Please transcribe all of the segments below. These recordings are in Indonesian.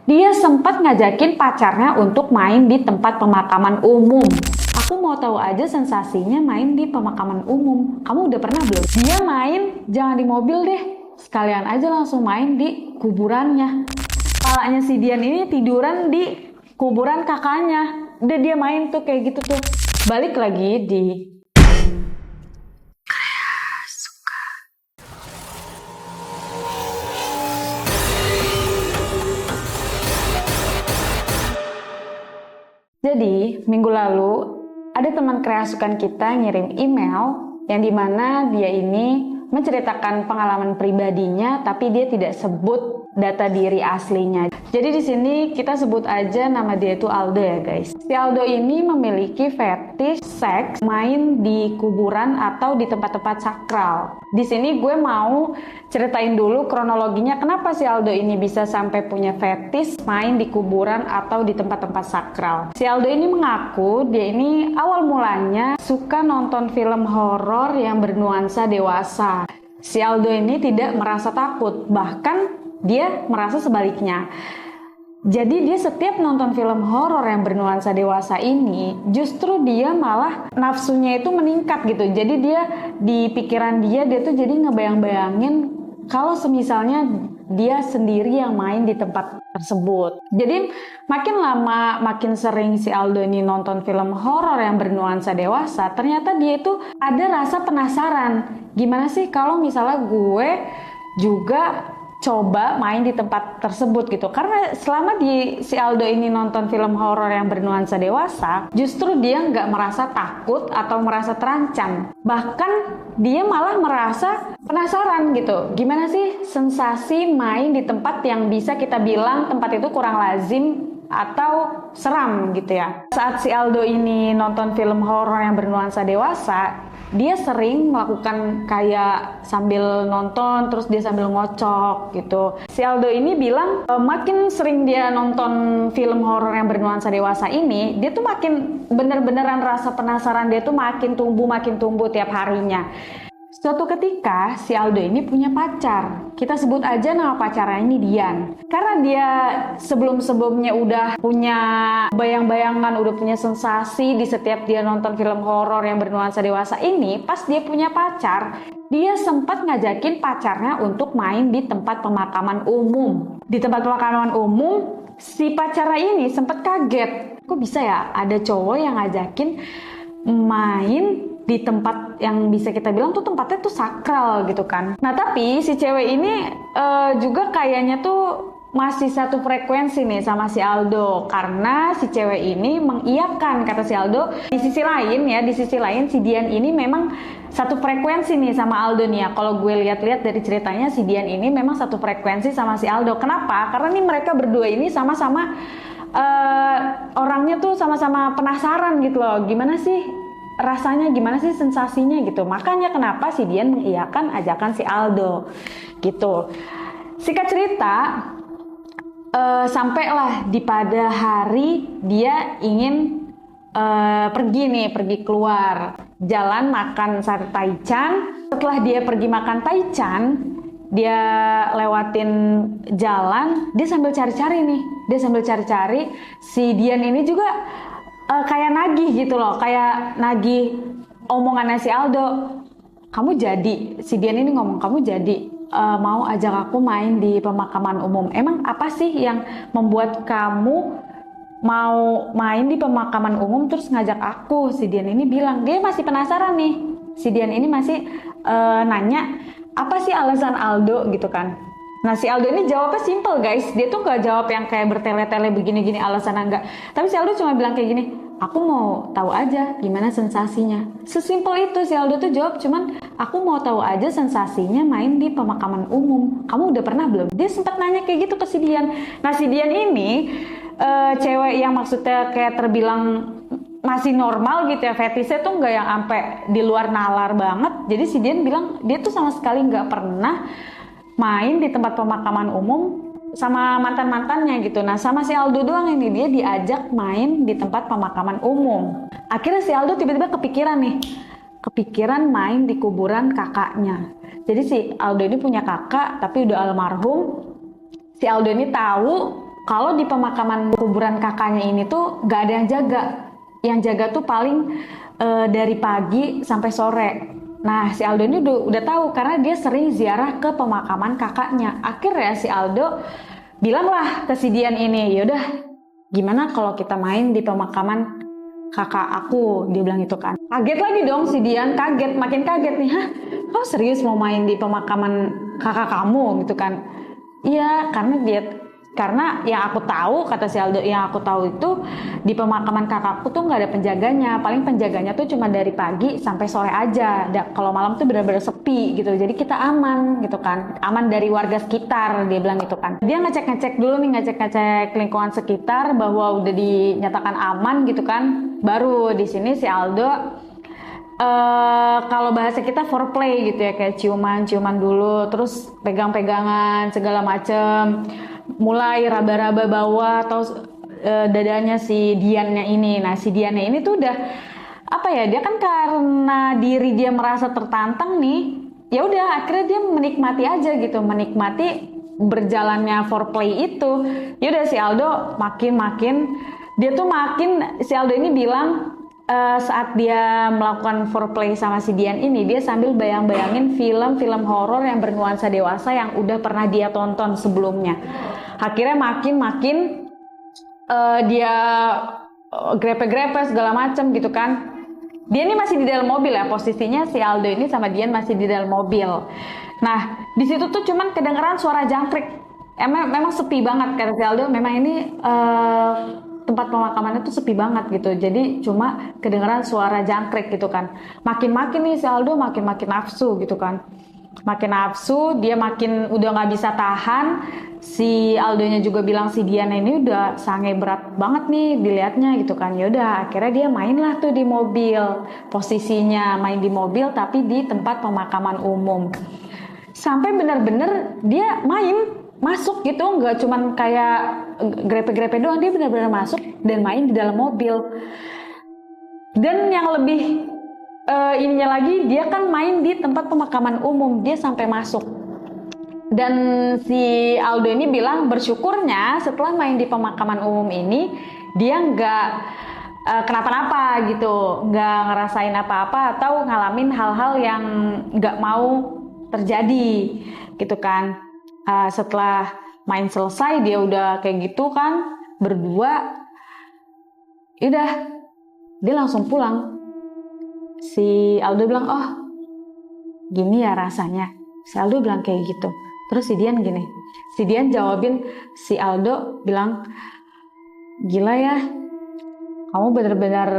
Dia sempat ngajakin pacarnya untuk main di tempat pemakaman umum. Aku mau tahu aja sensasinya main di pemakaman umum. Kamu udah pernah belum? Dia main jangan di mobil deh. Sekalian aja langsung main di kuburannya. Palanya si Dian ini tiduran di kuburan kakaknya. Udah dia main tuh kayak gitu tuh. Balik lagi di Jadi, minggu lalu ada teman kreasukan kita ngirim email yang dimana dia ini menceritakan pengalaman pribadinya, tapi dia tidak sebut data diri aslinya. Jadi di sini kita sebut aja nama dia itu Aldo ya guys. Si Aldo ini memiliki fetish seks main di kuburan atau di tempat-tempat sakral. Di sini gue mau ceritain dulu kronologinya kenapa si Aldo ini bisa sampai punya fetish main di kuburan atau di tempat-tempat sakral. Si Aldo ini mengaku dia ini awal mulanya suka nonton film horor yang bernuansa dewasa. Si Aldo ini tidak merasa takut, bahkan dia merasa sebaliknya. Jadi dia setiap nonton film horor yang bernuansa dewasa ini, justru dia malah nafsunya itu meningkat gitu. Jadi dia di pikiran dia tuh jadi ngebayang-bayangin kalau semisalnya dia sendiri yang main di tempat tersebut. Jadi makin lama makin sering si Aldo ini nonton film horor yang bernuansa dewasa, ternyata dia itu ada rasa penasaran. Gimana sih kalau misalnya gue juga coba main di tempat tersebut gitu. Karena selama si Aldo ini nonton film horor yang bernuansa dewasa, justru dia nggak merasa takut atau merasa terancam. Bahkan dia malah merasa penasaran gitu. Gimana sih sensasi main di tempat yang bisa kita bilang tempat itu kurang lazim atau seram gitu ya. Saat si Aldo ini nonton film horor yang bernuansa dewasa, dia sering melakukan kayak sambil nonton terus dia sambil ngocok gitu. Si Aldo ini bilang makin sering dia nonton film horor yang bernuansa dewasa ini, dia tuh makin bener-beneran rasa penasaran dia tuh makin tumbuh tiap harinya. Suatu ketika si Aldo ini punya pacar. Kita sebut aja nama pacarnya ini Dian. Karena dia sebelum-sebelumnya udah punya bayang-bayangan, udah punya sensasi di setiap dia nonton film horor yang bernuansa dewasa ini, pas dia punya pacar, dia sempat ngajakin pacarnya untuk main di tempat pemakaman umum. Di tempat pemakaman umum, si pacarnya ini sempat kaget. Kok bisa ya ada cowok yang ngajakin main di tempat yang bisa kita bilang tuh tempatnya tuh sakral gitu kan. Nah tapi si cewek ini juga kayaknya tuh masih satu frekuensi nih sama si Aldo, karena si cewek ini mengiyakan kata si Aldo. Di sisi lain si Dian ini memang satu frekuensi nih sama Aldo nih ya. Kalau gue lihat-lihat dari ceritanya si Dian ini memang satu frekuensi sama si Aldo. Kenapa? Karena nih mereka berdua ini sama-sama orangnya tuh sama-sama penasaran gitu loh. Gimana sih rasanya, gimana sih sensasinya gitu. Makanya kenapa si Dian mengiyakan ajakan si Aldo gitu. Singkat cerita, sampailah di pada hari dia ingin pergi keluar jalan makan sate taichan. Setelah dia pergi makan taichan, dia lewatin jalan, dia sambil cari-cari si Dian ini juga kayak nagih gitu loh, kayak nagih omongannya si Aldo. Kamu jadi, si Dian ini ngomong, kamu jadi mau ajak aku main di pemakaman umum. Emang apa sih yang membuat kamu mau main di pemakaman umum terus ngajak aku? Si Dian ini bilang, dia masih penasaran nih. Si Dian ini masih nanya, apa sih alasan Aldo gitu kan. Nah si Aldo ini jawabnya simple guys. Dia tuh gak jawab yang kayak bertele-tele begini-gini alasan enggak. Tapi si Aldo cuma bilang kayak gini, aku mau tahu aja gimana sensasinya. Sesimpel itu si Aldo tuh jawab, cuman aku mau tahu aja sensasinya main di pemakaman umum. Kamu udah pernah belum? Dia sempat nanya kayak gitu ke si Dian. Nah si Dian ini cewek yang maksudnya kayak terbilang masih normal gitu ya, fetisnya tuh nggak yang sampai di luar nalar banget. Jadi si Dian bilang dia tuh sama sekali nggak pernah main di tempat pemakaman umum sama mantan-mantannya gitu. Nah sama si Aldo doang ini dia diajak main di tempat pemakaman umum. Akhirnya si Aldo tiba-tiba kepikiran main di kuburan kakaknya. Jadi si Aldo ini punya kakak tapi udah almarhum. Si Aldo ini tahu kalau di pemakaman kuburan kakaknya ini tuh gak ada yang jaga. Yang jaga tuh paling dari pagi sampai sore. Nah, si Aldo ini udah tahu karena dia sering ziarah ke pemakaman kakaknya. Akhirnya si Aldo bilanglah ke si Dian ini, yaudah gimana kalau kita main di pemakaman kakak aku, dia bilang itu kan. Kaget lagi dong si Dian, makin kaget nih, hah? Kau serius mau main di pemakaman kakak kamu gitu kan? Iya, karena yang aku tahu, kata si Aldo, yang aku tahu itu di pemakaman kakakku tuh nggak ada penjaganya, paling penjaganya tuh cuma dari pagi sampai sore aja. Kalau malam tuh benar-benar sepi gitu, jadi kita aman gitu kan, aman dari warga sekitar, dia bilang gitu kan. Dia ngecek dulu nih, ngecek lingkungan sekitar bahwa udah dinyatakan aman gitu kan, baru di sini si Aldo kalau bahasa kita foreplay gitu ya, kayak ciuman dulu, terus pegang-pegangan segala macem, mulai raba-raba bawah atau dadanya si Diannya ini. Nah, si Diannya ini tuh udah apa ya, dia kan karena diri dia merasa tertantang nih, ya udah akhirnya dia menikmati aja gitu, menikmati berjalannya foreplay itu. Ya udah si Aldo makin si Aldo ini bilang saat dia melakukan foreplay sama si Dian ini, dia sambil bayang-bayangin film-film horor yang bernuansa dewasa yang udah pernah dia tonton sebelumnya. Akhirnya makin dia grepe-grepe segala macem gitu kan. Dia ini masih di dalam mobil ya, posisinya si Aldo ini sama Dian masih di dalam mobil. Nah, di situ tuh cuman kedengeran suara jangkrik. Memang sepi banget, kata si Aldo. Memang ini tempat pemakamannya tuh sepi banget gitu, jadi cuma kedengeran suara jangkrik gitu kan. Makin nih si Aldo makin nafsu gitu kan, makin nafsu, dia makin udah nggak bisa tahan. Si Aldonya juga bilang si Diana ini udah sange berat banget nih dilihatnya gitu kan. Ya udah akhirnya dia main lah tuh di mobil, posisinya main di mobil tapi di tempat pemakaman umum. Sampai bener-bener dia masuk gitu, nggak cuman kayak grepe-grepe doang, dia benar-benar masuk dan main di dalam mobil. Dan yang lebih ininya lagi, dia kan main di tempat pemakaman umum, dia sampai masuk. Dan si Aldo ini bilang bersyukurnya setelah main di pemakaman umum ini dia nggak kenapa-napa gitu, nggak ngerasain apa-apa atau ngalamin hal-hal yang nggak mau terjadi gitu kan. Setelah main selesai, dia udah kayak gitu kan, berdua, udah dia langsung pulang. Si Aldo bilang, oh gini ya rasanya. Si Aldo bilang kayak gitu. Terus si Dian gini, si Dian jawabin, si Aldo bilang, gila ya, kamu bener-bener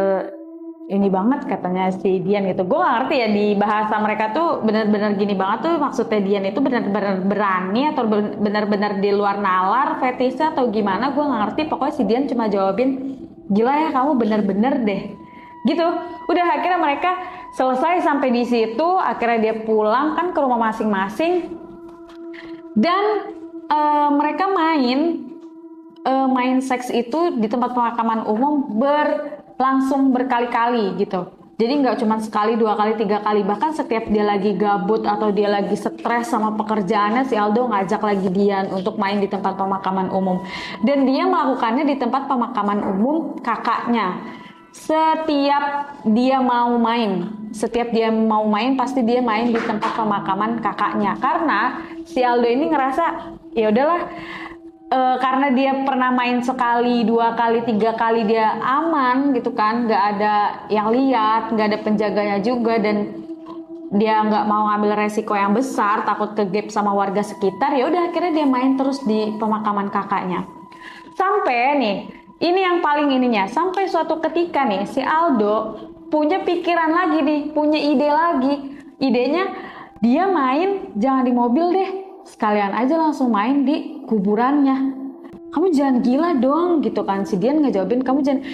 ini banget, katanya si Dian gitu. Gue gak ngerti ya, di bahasa mereka tuh bener-bener gini banget tuh maksudnya Dian itu bener-bener berani atau bener-bener di luar nalar fetishnya atau gimana, gue gak ngerti. Pokoknya si Dian cuma jawabin, gila ya kamu bener-bener deh gitu. Udah akhirnya mereka selesai sampai di situ. Akhirnya dia pulang kan ke rumah masing-masing dan mereka main seks itu di tempat pemakaman umum langsung berkali-kali gitu. Jadi nggak cuma sekali, 2 kali, 3 kali. Bahkan setiap dia lagi gabut atau dia lagi stres sama pekerjaannya, si Aldo ngajak lagi Dian untuk main di tempat pemakaman umum. Dan dia melakukannya di tempat pemakaman umum kakaknya. Setiap dia mau main, pasti dia main di tempat pemakaman kakaknya. Karena si Aldo ini ngerasa, ya udahlah, karena dia pernah main sekali, 2 kali, 3 kali dia aman gitu kan, nggak ada yang lihat, nggak ada penjaganya juga, dan dia nggak mau ngambil resiko yang besar, takut kegep sama warga sekitar. Ya udah akhirnya dia main terus di pemakaman kakaknya. Sampai nih, ini yang paling ininya, sampai suatu ketika nih si Aldo punya pikiran lagi nih, punya ide lagi. Idenya dia main jangan di mobil deh, sekalian aja langsung main di kuburannya. Kamu jangan gila dong gitu kan. Si Dian ngejawabin, kamu jangan,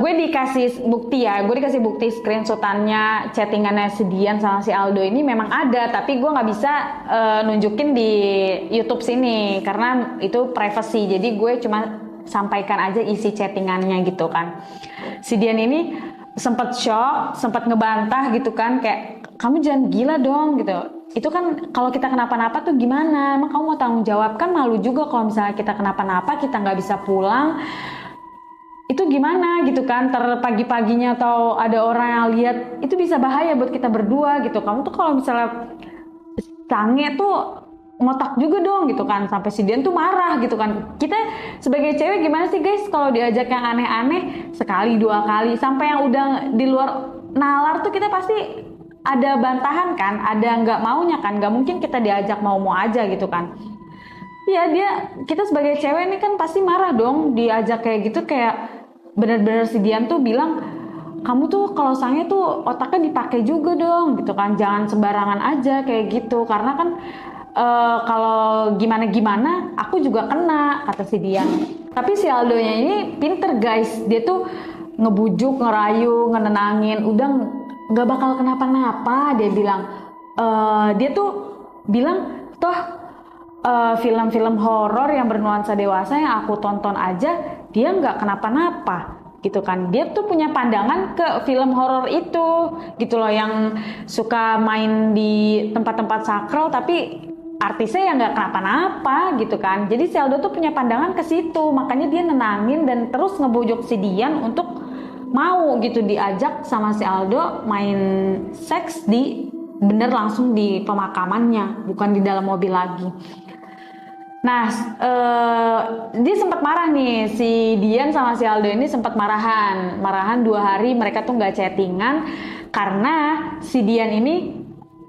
gue dikasih bukti screenshotannya, chattingannya si Dian sama si Aldo ini memang ada, tapi gue nggak bisa nunjukin di YouTube sini karena itu privacy. Jadi gue cuma sampaikan aja isi chattingannya gitu kan. Si Dian ini sempat shock, sempat ngebantah gitu kan, kayak kamu jangan gila dong gitu. itu kan kalau kita kenapa-napa tuh gimana? Emang kamu mau tanggung jawab? Kan malu juga kalau misalnya kita kenapa-napa, kita nggak bisa pulang, itu gimana gitu kan, pagi-paginya atau ada orang yang lihat, itu bisa bahaya buat kita berdua gitu. Kamu tuh kalau misalnya sange tuh ngotak juga dong gitu kan, sampai si Dian tuh marah gitu kan. Kita sebagai cewek gimana sih guys kalau diajak yang aneh-aneh sekali dua kali, sampai yang udah di luar nalar tuh kita pasti ada bantahan kan, ada nggak maunya kan, nggak mungkin kita diajak mau-mau aja gitu kan. Ya kita sebagai cewek ini kan pasti marah dong diajak kayak gitu. Kayak benar-benar si Dian tuh bilang, kamu tuh kalau sange tuh otaknya dipakai juga dong gitu kan, jangan sembarangan aja kayak gitu, karena kan kalau gimana-gimana aku juga kena, kata si Dian. Tapi si Aldonya ini pinter guys, dia tuh ngebujuk, ngerayu, ngenenangin, udah nggak bakal kenapa-napa. Dia bilang, dia tuh bilang, toh film-film horor yang bernuansa dewasa yang aku tonton aja dia nggak kenapa-napa gitu kan. Dia tuh punya pandangan ke film horor itu gitu loh, yang suka main di tempat-tempat sakral tapi artisnya yang nggak kenapa-napa gitu kan. Jadi si Aldo tuh punya pandangan ke situ, makanya dia nenangin dan terus ngebujuk si Dian untuk mau gitu diajak sama si Aldo main seks bener langsung di pemakamannya, bukan di dalam mobil lagi. Nah, dia sempat marah nih, si Dian sama si Aldo ini sempat marahan 2 hari mereka tuh nggak chattingan karena si Dian ini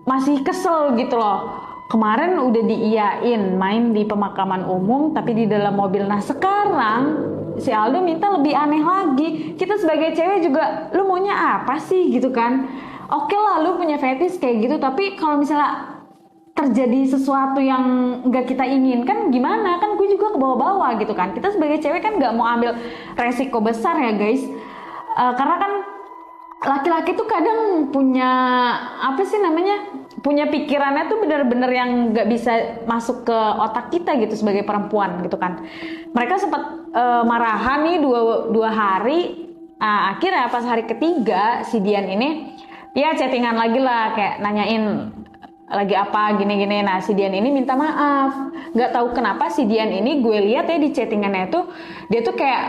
masih kesel gitu loh. Kemarin udah diiyain main di pemakaman umum tapi di dalam mobil. Nah sekarang si Aldo minta lebih aneh lagi. Kita sebagai cewek juga, lu maunya apa sih gitu kan? Oke lah lu punya fetish kayak gitu, tapi kalau misalnya terjadi sesuatu yang nggak kita inginkan gimana? Kan gue juga ke bawah-bawah gitu kan. Kita sebagai cewek kan nggak mau ambil resiko besar ya guys. Karena kan laki-laki tuh kadang punya apa sih namanya, punya pikirannya tuh bener-bener yang nggak bisa masuk ke otak kita gitu sebagai perempuan gitu kan. Mereka sempat marahan nih dua hari. Akhirnya pas hari ketiga si Dian ini ya chattingan lagi lah, kayak nanyain lagi apa gini-gini. Nah si Dian ini minta maaf, nggak tahu kenapa si Dian ini gue lihat ya di chattingannya itu dia tuh kayak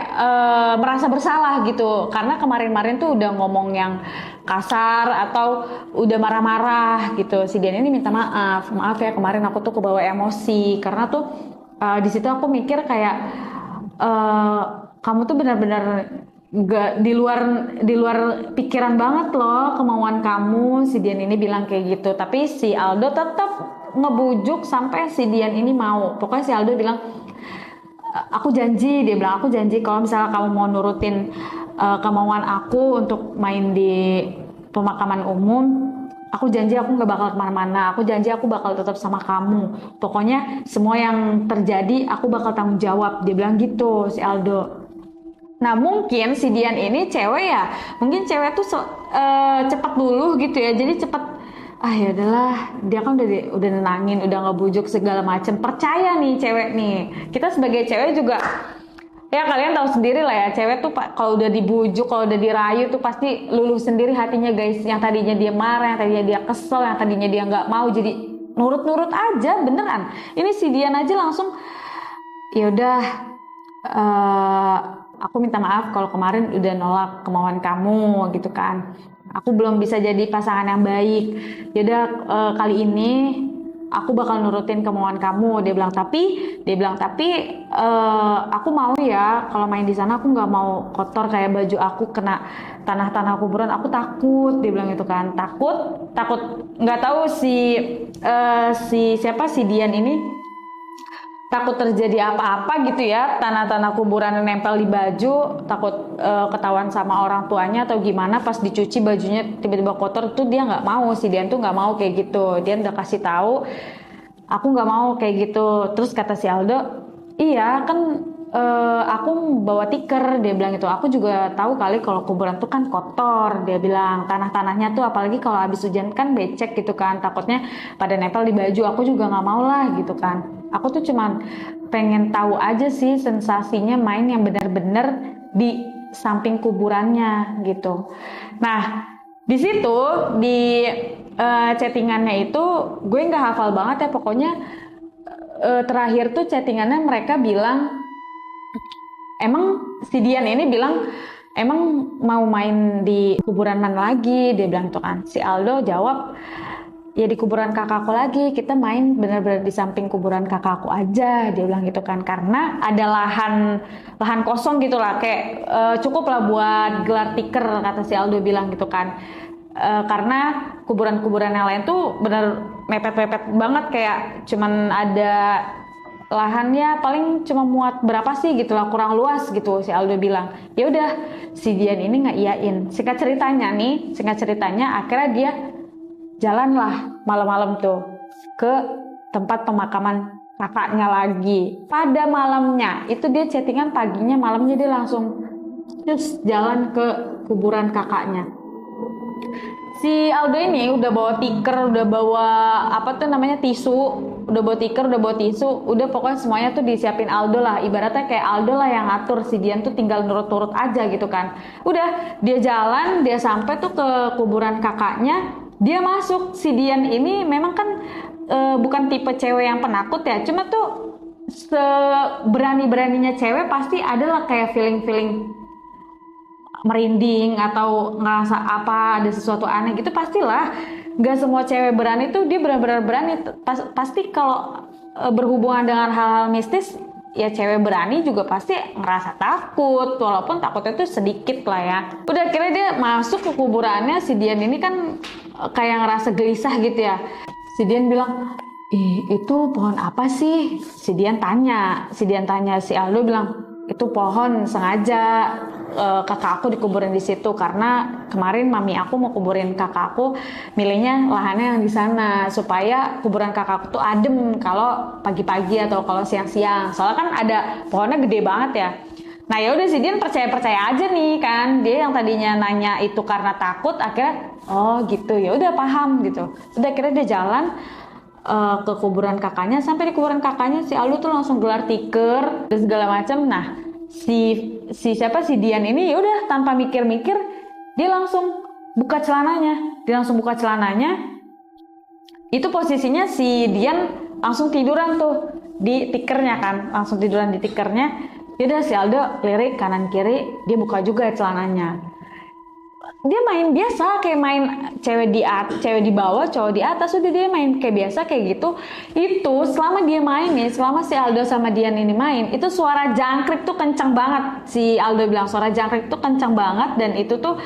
merasa bersalah gitu, karena kemarin-kemarin tuh udah ngomong yang kasar atau udah marah-marah gitu. Si Dian ini minta maaf ya kemarin aku tuh kebawa emosi, karena tuh di situ aku mikir kayak kamu tuh benar-benar gak di luar pikiran banget loh kemauan kamu. Si Dian ini bilang kayak gitu, tapi si Aldo tetap ngebujuk sampai si Dian ini mau. Pokoknya si Aldo bilang, aku janji, dia bilang aku janji kalau misalnya kamu mau nurutin kemauan aku untuk main di pemakaman umum, aku janji aku nggak bakal kemana-mana, aku janji aku bakal tetap sama kamu, pokoknya semua yang terjadi aku bakal tanggung jawab. Dia bilang gitu si Aldo. Nah mungkin si Dian ini cewek ya, mungkin cewek tuh cepat dulu gitu ya, jadi cepat ya udahlah, dia kan udah nenangin, udah ngebujuk segala macem, percaya nih cewek nih. Kita sebagai cewek juga ya kalian tahu sendiri lah ya, cewek tuh kalau udah dibujuk, kalau udah dirayu tuh pasti luluh sendiri hatinya guys. Yang tadinya dia marah, yang tadinya dia kesel, yang tadinya dia nggak mau, jadi nurut-nurut aja beneran. Ini si Dian aja langsung ya udah, aku minta maaf kalau kemarin udah nolak kemauan kamu gitu kan. Aku belum bisa jadi pasangan yang baik. Yaudah kali ini aku bakal nurutin kemauan kamu. Dia bilang tapi aku mau ya kalau main di sana aku nggak mau kotor kayak baju aku kena tanah-tanah kuburan. Aku takut. Dia bilang itu kan, takut nggak tahu si Dian ini takut terjadi apa-apa gitu ya, tanah-tanah kuburan yang nempel di baju, takut ketahuan sama orang tuanya atau gimana pas dicuci bajunya tiba-tiba kotor. Tuh dia nggak mau, si Dian tuh nggak mau kayak gitu. Dia udah kasih tahu, aku nggak mau kayak gitu. Terus kata si Aldo, iya kan aku bawa tikar. Dia bilang itu, aku juga tahu kali kalau kuburan tuh kan kotor. Dia bilang tanah-tanahnya tuh apalagi kalau habis hujan kan becek gitu kan, takutnya pada nempel di baju. Aku juga nggak mau lah gitu kan. Aku tuh cuman pengen tahu aja sih sensasinya main yang benar-benar di samping kuburannya gitu. Nah di situ di chattingannya itu gue nggak hafal banget ya, pokoknya terakhir tuh chattingannya mereka bilang, emang si Dian ini bilang, emang mau main di kuburan mana lagi, dia bilang itu kan. Si Aldo jawab, ya di kuburan kakakku lagi, kita main benar-benar di samping kuburan kakakku aja, dia bilang gitu kan, karena ada lahan kosong gitu lah, kayak cukup lah buat gelar tiker, kata si Aldo bilang gitu kan. Karena kuburan-kuburan yang lain tuh bener mepet-mepet banget, kayak cuman ada lahannya paling cuma muat berapa sih gitu lah, kurang luas gitu, si Aldo bilang. Ya udah, si Dian ini nggak iyain. Singkat ceritanya akhirnya dia jalan lah malam-malam tuh ke tempat pemakaman kakaknya lagi. Pada malamnya itu dia chattingan, paginya malamnya dia langsung terus jalan ke kuburan kakaknya. Si Aldo ini udah bawa tikar, udah bawa apa tuh namanya tisu, udah bawa tikar, udah bawa tisu, udah pokoknya semuanya tuh disiapin Aldo lah. Ibaratnya kayak Aldo lah yang ngatur, si Dian tuh tinggal nurut-nurut aja gitu kan. Udah dia jalan, dia sampai tuh ke kuburan kakaknya, dia masuk. Si Dian ini memang kan bukan tipe cewek yang penakut ya, cuma tuh seberani-beraninya cewek pasti adalah kayak feeling-feeling merinding atau ngerasa apa ada sesuatu aneh gitu, pastilah. Gak semua cewek berani tuh dia benar-benar berani. Pasti kalau berhubungan dengan hal-hal mistis ya, cewek berani juga pasti ngerasa takut, walaupun takutnya tuh sedikit lah ya. Udah akhirnya dia masuk ke kuburannya. Si Dian ini kan kayak ngerasa gelisah gitu ya. Si Dian bilang, itu pohon apa sih? Si Dian tanya, si Aldo bilang, itu pohon sengaja kakak aku dikuburin di situ karena kemarin mami aku mau kuburin kakak aku, milihnya lahannya yang di sana supaya kuburan kakak aku tuh adem kalau pagi-pagi atau kalau siang-siang, soalnya kan ada pohonnya gede banget ya. Nah ya udah, si Dian percaya aja nih kan, dia yang tadinya nanya itu karena takut, akhirnya oh gitu, ya udah paham gitu. Udah akhirnya dia jalan ke kuburan kakaknya. Sampai di kuburan kakaknya si Aldo tuh langsung gelar tikar dan segala macam. Nah si Dian ini ya udah tanpa mikir-mikir dia langsung buka celananya. Itu posisinya si Dian langsung tiduran tuh di tikernya kan, ya udah si Aldo lirik kanan kiri, dia buka juga celananya. Dia main biasa kayak main cewek di bawah, cowok di atas, udah dia main kayak biasa kayak gitu. Itu selama dia main nih, selama si Aldo sama Dian ini main, itu suara jangkrik tuh kencang banget. Si Aldo bilang suara jangkrik tuh kencang banget, dan itu tuh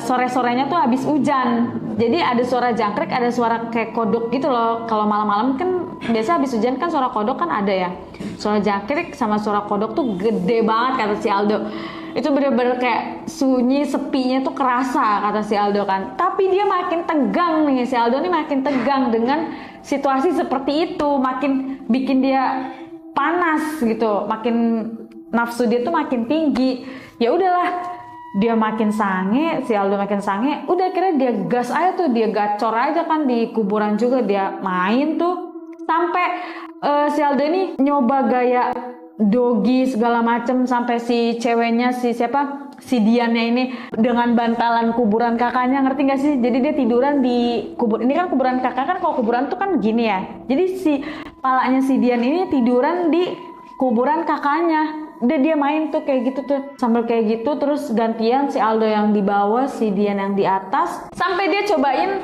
sore-sorenya tuh habis hujan. Jadi ada suara jangkrik, ada suara kayak kodok gitu loh. Kalau malam-malam kan biasa habis hujan kan suara kodok kan ada ya. Suara jangkrik sama suara kodok tuh gede banget kata si Aldo. Itu bener-bener kayak sunyi, sepinya tuh kerasa kata si Aldo kan. Tapi dia makin tegang nih, si Aldo nih makin tegang dengan situasi seperti itu, makin bikin dia panas gitu, makin nafsu dia tuh makin tinggi. Ya udahlah, dia makin sange, si Aldo makin sange. Udah akhirnya dia gas aja tuh, dia gacor aja kan di kuburan juga, dia main tuh. Sampai si Aldo ini nyoba gaya dogi segala macem, sampai si ceweknya si Diannya ini dengan bantalan kuburan kakaknya, ngerti gak sih? Jadi dia tiduran di kubur, ini kan kuburan kakak kan, kalau kuburan tuh kan gini ya, jadi si palanya si Dian ini tiduran di kuburan kakaknya. Udah dia main tuh kayak gitu tuh, sambil kayak gitu terus gantian si Aldo yang di bawah, si Dian yang di atas, sampai dia cobain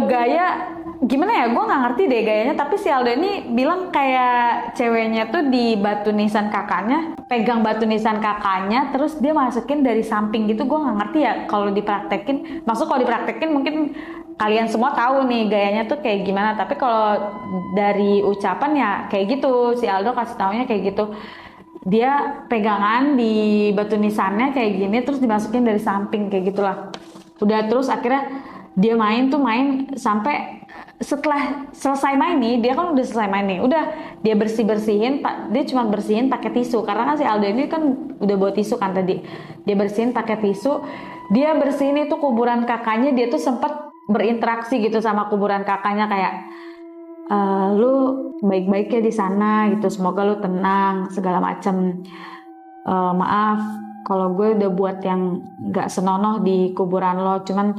gaya gimana ya, gue nggak ngerti deh gayanya, tapi si Aldo ini bilang kayak ceweknya tuh di batu nisan kakaknya, pegang batu nisan kakaknya, terus dia masukin dari samping gitu. Gue nggak ngerti ya kalau dipraktekin, kalau dipraktekin mungkin kalian semua tahu nih gayanya tuh kayak gimana, tapi kalau dari ucapan ya kayak gitu, si Aldo kasih taunya kayak gitu. Dia pegangan di batu nisannya kayak gini, terus dimasukin dari samping kayak gitulah. Udah terus akhirnya dia main sampai setelah selesai main nih, dia kan udah selesai main nih, udah dia bersihin, dia cuma bersihin pakai tisu, karena kan si Aldo ini kan udah bawa tisu kan tadi, dia bersihin pakai tisu. Dia bersihin itu kuburan kakaknya, dia tuh sempet berinteraksi gitu sama kuburan kakaknya, kayak lu baik-baik ya di sana gitu, semoga lu tenang segala macem, maaf kalau gue udah buat yang nggak senonoh di kuburan lo, cuman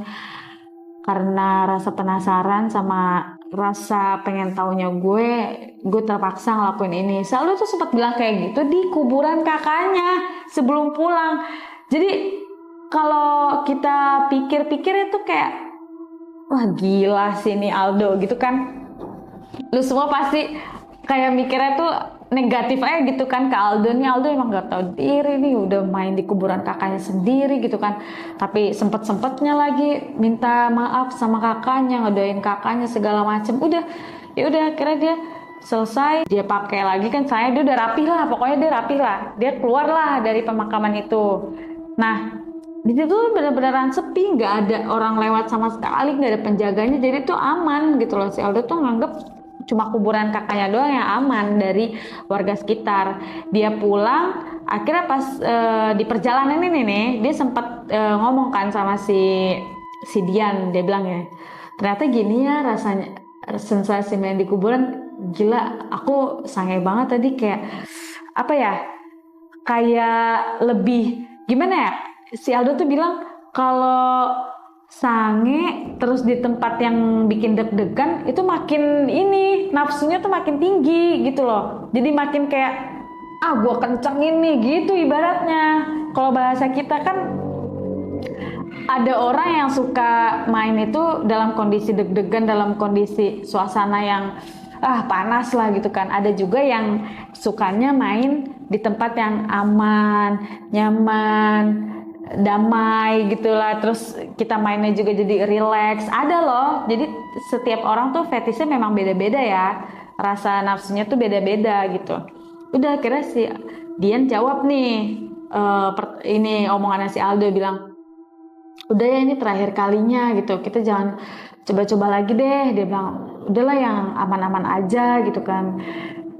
karena rasa penasaran sama rasa pengen taunya gue terpaksa ngelakuin ini. Si Aldo tuh sempat bilang kayak gitu di kuburan kakaknya sebelum pulang. Jadi kalau kita pikir-pikir itu kayak, wah gila sih ini Aldo gitu kan. Lu semua pasti kayak mikirnya tuh negatif aja gitu kan ke Aldo. Nih Aldo emang gak tahu diri nih, udah main di kuburan kakaknya sendiri gitu kan. Tapi sempet-sempetnya lagi minta maaf sama kakaknya, ngedoain kakaknya segala macem. Ya udah akhirnya dia selesai, dia pakai lagi kan, saya dia udah rapih lah, pokoknya dia rapih lah, dia keluar lah dari pemakaman itu. Nah di situ bener-beneran sepi, nggak ada orang lewat sama sekali, nggak ada penjaganya, jadi tuh aman gitu loh. Si Aldo tuh nganggep cuma kuburan kakaknya doang yang aman dari warga sekitar. Dia pulang, akhirnya pas di perjalanan ini nih, dia sempat ngomong kan sama si Dian, dia bilang ya, ternyata gini ya rasanya sensasi main di kuburan, gila aku sange banget tadi, kayak apa ya, kayak lebih gimana ya, si Aldo tuh bilang kalau sange terus di tempat yang bikin deg-degan itu makin ini nafsunya tuh makin tinggi gitu loh, jadi makin kayak gue kencengin nih gitu ibaratnya. Kalau bahasa kita kan ada orang yang suka main itu dalam kondisi deg-degan, dalam kondisi suasana yang panas lah gitu kan. Ada juga yang sukanya main di tempat yang aman, nyaman, damai gitulah. Terus kita mainnya juga jadi relax. Ada loh. Jadi setiap orang tuh fetishnya memang beda-beda ya. Rasa nafsunya tuh beda-beda gitu. Udah akhirnya si Dian jawab nih, ini omongannya si Aldo, bilang udah ya ini terakhir kalinya gitu, kita jangan coba-coba lagi deh. Dia bilang udahlah yang aman-aman aja gitu kan,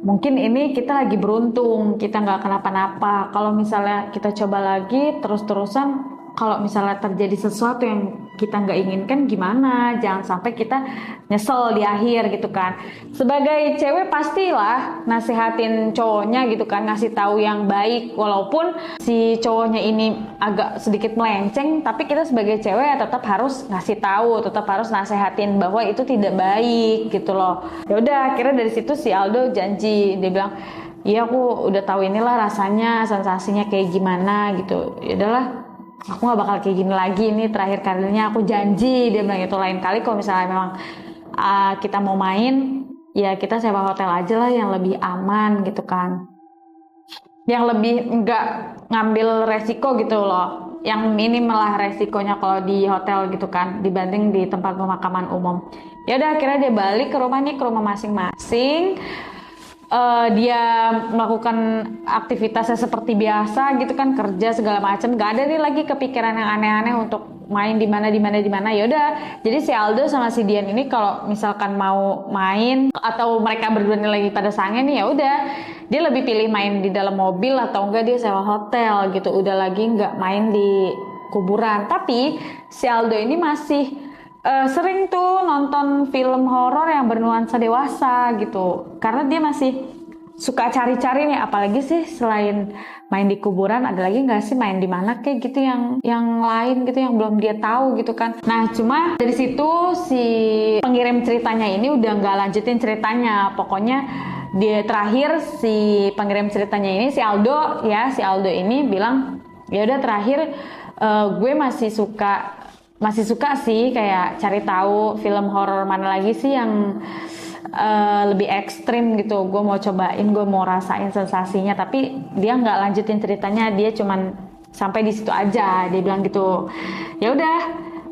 mungkin ini kita lagi beruntung, kita nggak kenapa-napa. Kalau misalnya kita coba lagi terus-terusan, kalau misalnya terjadi sesuatu yang kita nggak inginkan gimana, jangan sampai kita nyesel di akhir gitu kan. Sebagai cewek pastilah nasihatin cowoknya gitu kan, ngasih tahu yang baik, walaupun si cowoknya ini agak sedikit melenceng, tapi kita sebagai cewek ya tetap harus ngasih tahu, tetap harus nasihatin bahwa itu tidak baik gitu loh. Ya udah akhirnya dari situ si Aldo janji, dia bilang iya aku udah tahu inilah rasanya, sensasinya kayak gimana gitu. Ya udahlah, aku gak bakal kayak gini lagi, ini terakhir kalinya aku janji. Dia bilang itu, lain kali kalau misalnya memang kita mau main ya kita sewa hotel aja lah yang lebih aman gitu kan, yang lebih nggak ngambil resiko gitu loh, yang minim lah resikonya kalau di hotel gitu kan dibanding di tempat pemakaman umum. Ya udah akhirnya dia balik ke rumahnya, ke rumah masing-masing. Dia melakukan aktivitasnya seperti biasa gitu kan, kerja segala macam, gak ada nih lagi kepikiran yang aneh-aneh untuk main di mana. Ya udah, jadi si Aldo sama si Dian ini kalau misalkan mau main atau mereka berdua nih lagi pada sange nih, ya udah dia lebih pilih main di dalam mobil atau enggak dia sewa hotel gitu, udah lagi nggak main di kuburan. Tapi si Aldo ini masih sering tuh nonton film horor yang bernuansa dewasa gitu, karena dia masih suka cari-cari nih, apalagi sih selain main di kuburan ada lagi nggak sih main di mana kayak gitu yang lain gitu yang belum dia tahu gitu kan. Nah cuma dari situ si pengirim ceritanya ini udah nggak lanjutin ceritanya. Pokoknya dia terakhir si pengirim ceritanya ini si Aldo ini bilang ya udah terakhir gue masih suka sih kayak cari tahu film horor mana lagi sih yang lebih ekstrim gitu, gue mau cobain, gue mau rasain sensasinya. Tapi dia nggak lanjutin ceritanya, dia cuman sampai di situ aja, dia bilang gitu. Ya udah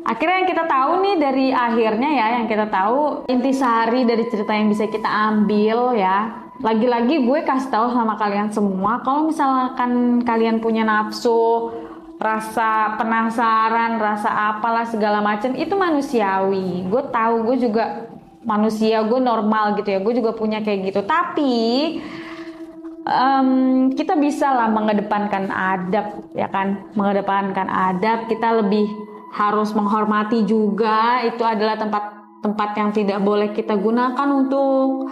akhirnya yang kita tahu nih dari akhirnya ya, yang kita tahu intisari dari cerita yang bisa kita ambil ya, lagi-lagi gue kasih tahu sama kalian semua, kalau misalkan kalian punya nafsu, rasa penasaran, rasa apalah segala macam, itu manusiawi. Gue tahu, gue juga manusia, gue normal gitu ya, gue juga punya kayak gitu. Tapi kita bisa lah mengedepankan adab ya kan, mengedepankan adab. Kita lebih harus menghormati juga. Itu adalah tempat yang tidak boleh kita gunakan untuk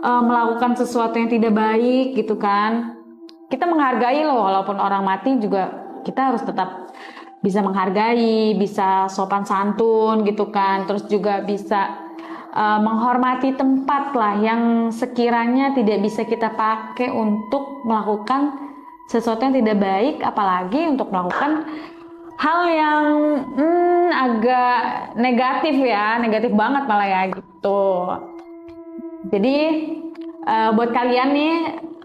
melakukan sesuatu yang tidak baik gitu kan. Kita menghargai loh, walaupun orang mati juga kita harus tetap bisa menghargai, bisa sopan santun gitu kan, terus juga bisa menghormati tempat lah yang sekiranya tidak bisa kita pakai untuk melakukan sesuatu yang tidak baik, apalagi untuk melakukan hal yang agak negatif ya, negatif banget malah ya gitu. Jadi buat kalian nih,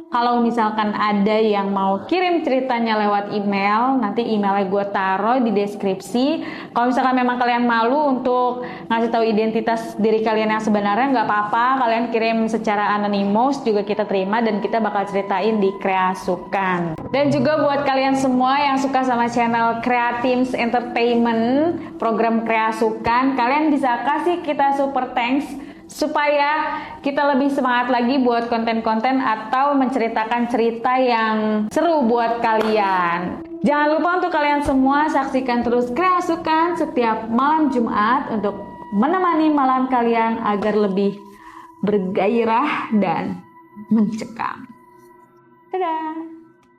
kalau misalkan ada yang mau kirim ceritanya lewat email, nanti emailnya gue taruh di deskripsi. Kalau misalkan memang kalian malu untuk ngasih tahu identitas diri kalian yang sebenarnya, nggak apa-apa, kalian kirim secara anonymous juga kita terima dan kita bakal ceritain di Kreasukan. Dan juga buat kalian semua yang suka sama channel Kreatims Entertainment, program Kreasukan, kalian bisa kasih kita super thanks supaya kita lebih semangat lagi buat konten-konten atau menceritakan cerita yang seru buat kalian. Jangan lupa untuk kalian semua saksikan terus Kreasukan setiap malam Jumat untuk menemani malam kalian agar lebih bergairah dan mencekam. Dadah!